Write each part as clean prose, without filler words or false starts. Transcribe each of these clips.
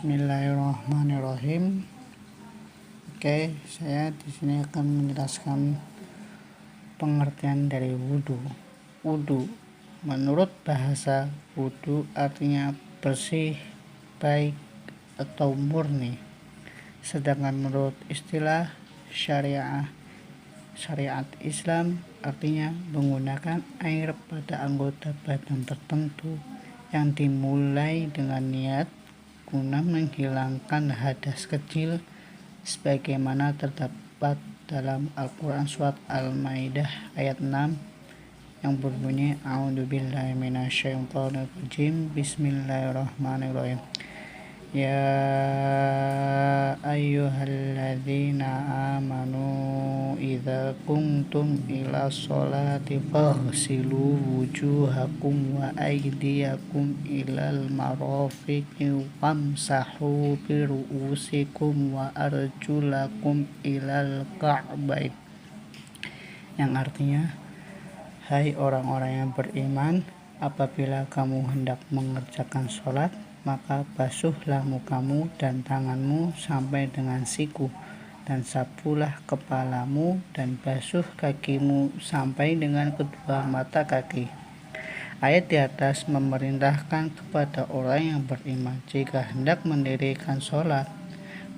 Bismillahirrahmanirrahim. Oke, saya di sini akan menjelaskan pengertian dari wudhu. Wudhu, menurut bahasa wudhu artinya bersih, baik, atau murni. Sedangkan menurut istilah syariat Islam artinya menggunakan air pada anggota badan tertentu yang dimulai dengan niat guna menghilangkan hadas kecil sebagaimana terdapat dalam Al-Quran surat Al-Maidah ayat 6 yang berbunyi A'udzubillahi minasyaitonirrajim Bismillahirrahmanirrahim. Ya ayyuhalladzina amanu idza qumtum ila sholati faghsilu wujuhakum wa aydiyakum ilal marafiqi wamsahu bi ru'usikum wa arjulakum ilal ka'bain, yang artinya, hai orang-orang yang beriman, apabila kamu hendak mengerjakan sholat, maka basuhlah mukamu dan tanganmu sampai dengan siku, dan sapulah kepalamu dan basuh kakimu sampai dengan kedua mata kaki. Ayat di atas memerintahkan kepada orang yang beriman jika hendak mendirikan sholat,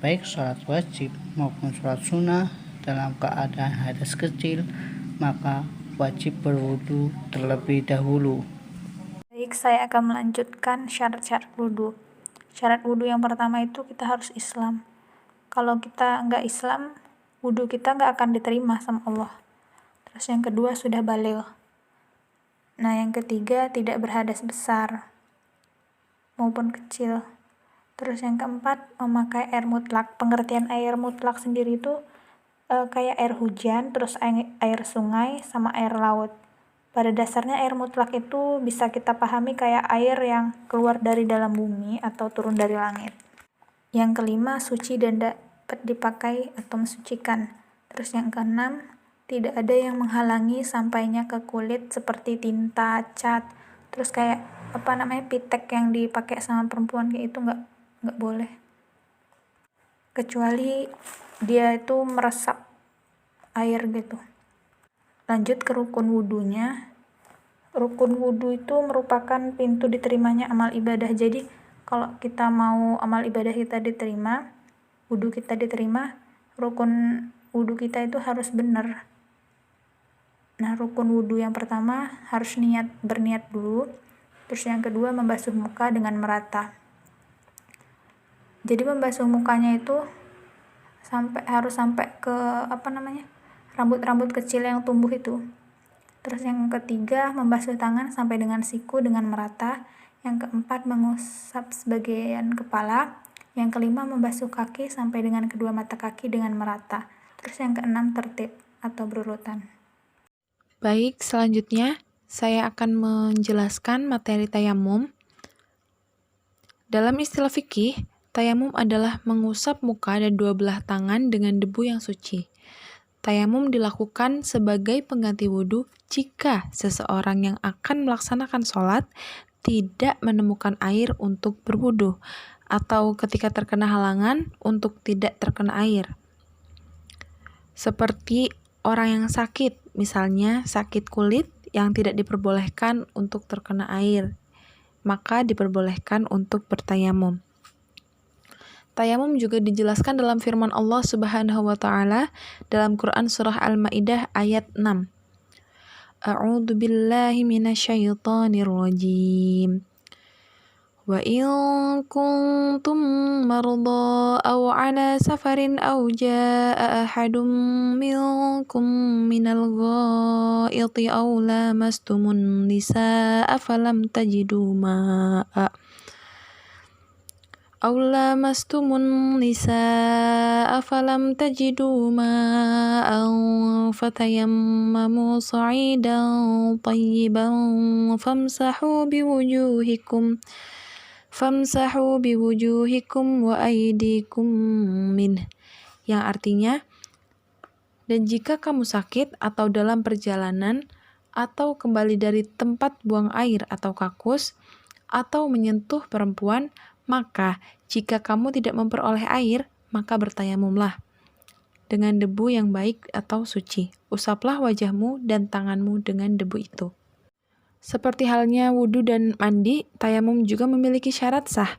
baik sholat wajib maupun sholat sunnah dalam keadaan hadas kecil, maka wajib berwudu terlebih dahulu. Baik, saya akan melanjutkan syarat-syarat wudhu. Syarat wudhu yang pertama itu kita harus Islam. Kalau kita nggak Islam, wudhu kita nggak akan diterima sama Allah. Terus yang kedua sudah baligh. Nah, yang ketiga tidak berhadas besar maupun kecil. Terus yang keempat memakai air mutlak. Pengertian air mutlak sendiri itu kayak air hujan, terus air sungai sama air laut. Pada dasarnya air mutlak itu bisa kita pahami kayak air yang keluar dari dalam bumi atau turun dari langit. Yang kelima, suci dan dapat dipakai atau mensucikan. Terus yang keenam, tidak ada yang menghalangi sampainya ke kulit seperti tinta, cat, terus kayak pitek yang dipakai sama perempuan kayak itu nggak boleh. Kecuali dia itu meresap air gitu. Lanjut ke rukun wudhunya. Rukun wudhu itu merupakan pintu diterimanya amal ibadah. Jadi kalau kita mau amal ibadah kita diterima, wudhu kita diterima, rukun wudhu kita itu harus benar. Nah, rukun wudhu yang pertama harus berniat dulu. Terus yang kedua membasuh muka dengan merata. Jadi membasuh mukanya itu harus sampai ke rambut-rambut kecil yang tumbuh itu. Terus yang ketiga membasuh tangan sampai dengan siku dengan merata. Yang keempat mengusap sebagian kepala. Yang kelima membasuh kaki sampai dengan kedua mata kaki dengan merata. Terus yang keenam tertib atau berurutan. Baik, selanjutnya saya akan menjelaskan materi tayamum. Dalam istilah fikih, tayamum adalah mengusap muka dan dua belah tangan dengan debu yang suci. Tayamum dilakukan sebagai pengganti wudhu jika seseorang yang akan melaksanakan sholat tidak menemukan air untuk berwudhu, atau ketika terkena halangan untuk tidak terkena air. Seperti orang yang sakit, misalnya sakit kulit yang tidak diperbolehkan untuk terkena air, maka diperbolehkan untuk bertayamum. Tayamum juga dijelaskan dalam firman Allah Subhanahu wa taala dalam Quran surah Al-Maidah ayat 6. A'udzu billahi minasyaitonir rajim. Wa in kuntum marda aw ala safarin aw jaa ahadum minkum minal ghaiti aw lamastumun nisaa falam tajidu ma'a أو لامستم النساء فلم تجدوا ماء فتيمموا صعيدا طيبا فامسحوا بوجوهكم وأيديكم منه, yang artinya, dan jika kamu sakit atau dalam perjalanan atau kembali dari tempat buang air atau kakus atau menyentuh perempuan, maka Jika kamu tidak memperoleh air, maka bertayamumlah dengan debu yang baik atau suci. Usaplah wajahmu dan tanganmu dengan debu itu. Seperti halnya wudhu dan mandi, tayamum juga memiliki syarat sah.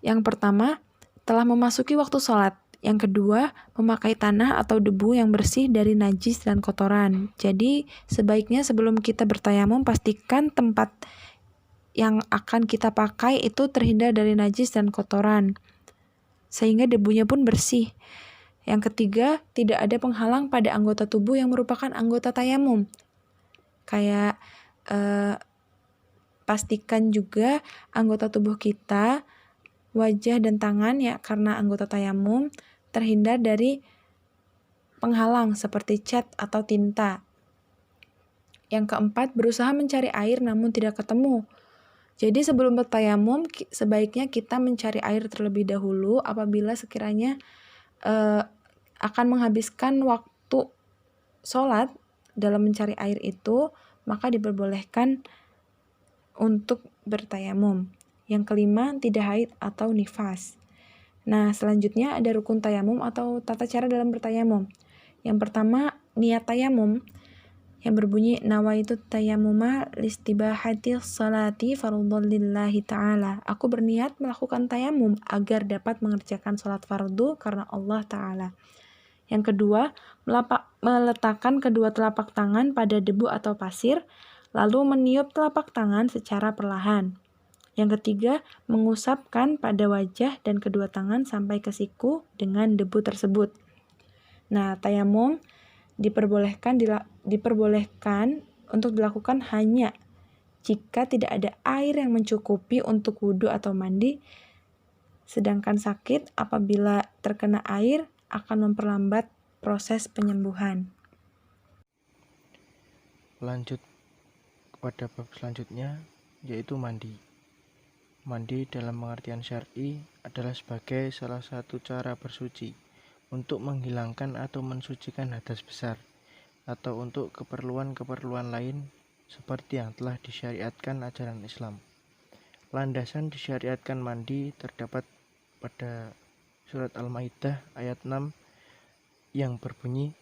Yang pertama, telah memasuki waktu sholat. Yang kedua, memakai tanah atau debu yang bersih dari najis dan kotoran. Jadi, sebaiknya sebelum kita bertayamum, pastikan tempat yang akan kita pakai itu terhindar dari najis dan kotoran, sehingga debunya pun bersih. Yang ketiga, tidak ada penghalang pada anggota tubuh yang merupakan anggota tayamum. Kayak pastikan juga anggota tubuh kita, wajah dan tangan ya karena anggota tayamum terhindar dari penghalang seperti cat atau tinta. Yang keempat, berusaha mencari air namun tidak ketemu. Jadi sebelum bertayamum, sebaiknya kita mencari air terlebih dahulu. Apabila sekiranya akan menghabiskan waktu sholat dalam mencari air itu, maka diperbolehkan untuk bertayamum. Yang kelima, tidak haid atau nifas. Nah, selanjutnya ada rukun tayamum atau tata cara dalam bertayamum. Yang pertama, niat tayamum yang berbunyi nawaitu tayammuma listibahati salati fardhon lillahi ta'ala. Aku berniat melakukan tayamum agar dapat mengerjakan salat fardu karena Allah Ta'ala. Yang kedua, meletakkan kedua telapak tangan pada debu atau pasir, lalu meniup telapak tangan secara perlahan. Yang ketiga, mengusapkan pada wajah dan kedua tangan sampai ke siku dengan debu tersebut. Nah, tayamum diperbolehkan untuk dilakukan hanya jika tidak ada air yang mencukupi untuk wudhu atau mandi, sedangkan sakit apabila terkena air akan memperlambat proses penyembuhan. Lanjut kepada bab selanjutnya, yaitu mandi. Mandi dalam pengertian syar'i adalah sebagai salah satu cara bersuci untuk menghilangkan atau mensucikan hadas besar atau untuk keperluan-keperluan lain seperti yang telah disyariatkan ajaran Islam. Landasan disyariatkan mandi terdapat pada surat Al-Maidah ayat 6 yang berbunyi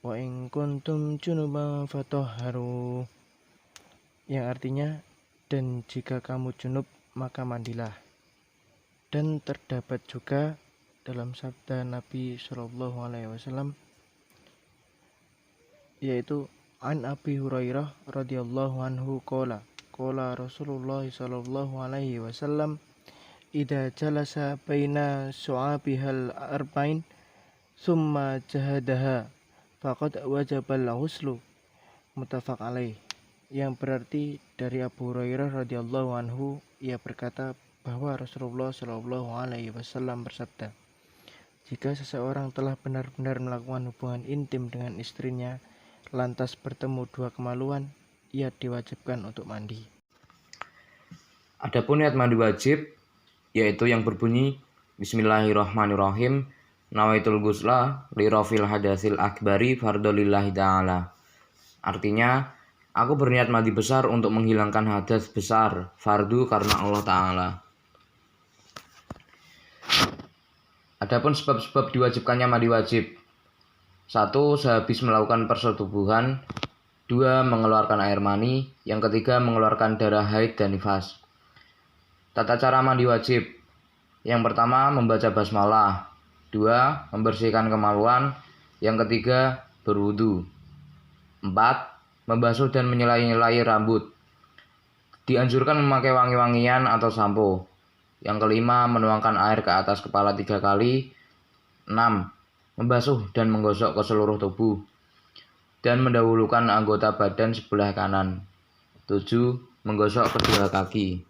wa in kuntum junuban fatahharu, yang artinya dan jika kamu junub maka mandilah. Dan terdapat juga dalam sabda Nabi SAW yaitu an Abi Hurairah radhiyallahu anhu qala Rasulullah sallallahu alaihi wasallam idza jalasa baina su'abihal arba'in summa jahadaha faqad wajabal ghuslu, muttafaq alaih. Yang berarti dari Abu Hurairah radhiyallahu anhu, ia berkata bahwa Rasulullah sallallahu alaihi wasallam bersabda, jika seseorang telah benar-benar melakukan hubungan intim dengan istrinya lantas bertemu dua kemaluan, ia diwajibkan untuk mandi. Adapun niat mandi wajib, yaitu yang berbunyi Bismillahirrahmanirrahim, nawaitul ghusla li rafil hadasil akbari fardholillahi ta'ala. Artinya, aku berniat mandi besar untuk menghilangkan hadas besar, fardu karena Allah Ta'ala. Adapun sebab-sebab diwajibkannya mandi wajib. 1. Sehabis melakukan persetubuhan. 2. Mengeluarkan air mani. Yang ketiga, mengeluarkan darah haid dan nifas. Tata cara mandi wajib. Yang pertama, membaca basmalah. 2. Membersihkan kemaluan. Yang ketiga, berwudu. 4. Membasuh dan menyela-nyelai rambut. Dianjurkan memakai wangi-wangian atau sampo. Yang kelima, menuangkan air ke atas kepala 3 kali. 6. Membasuh dan menggosok ke seluruh tubuh. Dan mendahulukan anggota badan sebelah kanan. 7. Menggosok kedua kaki.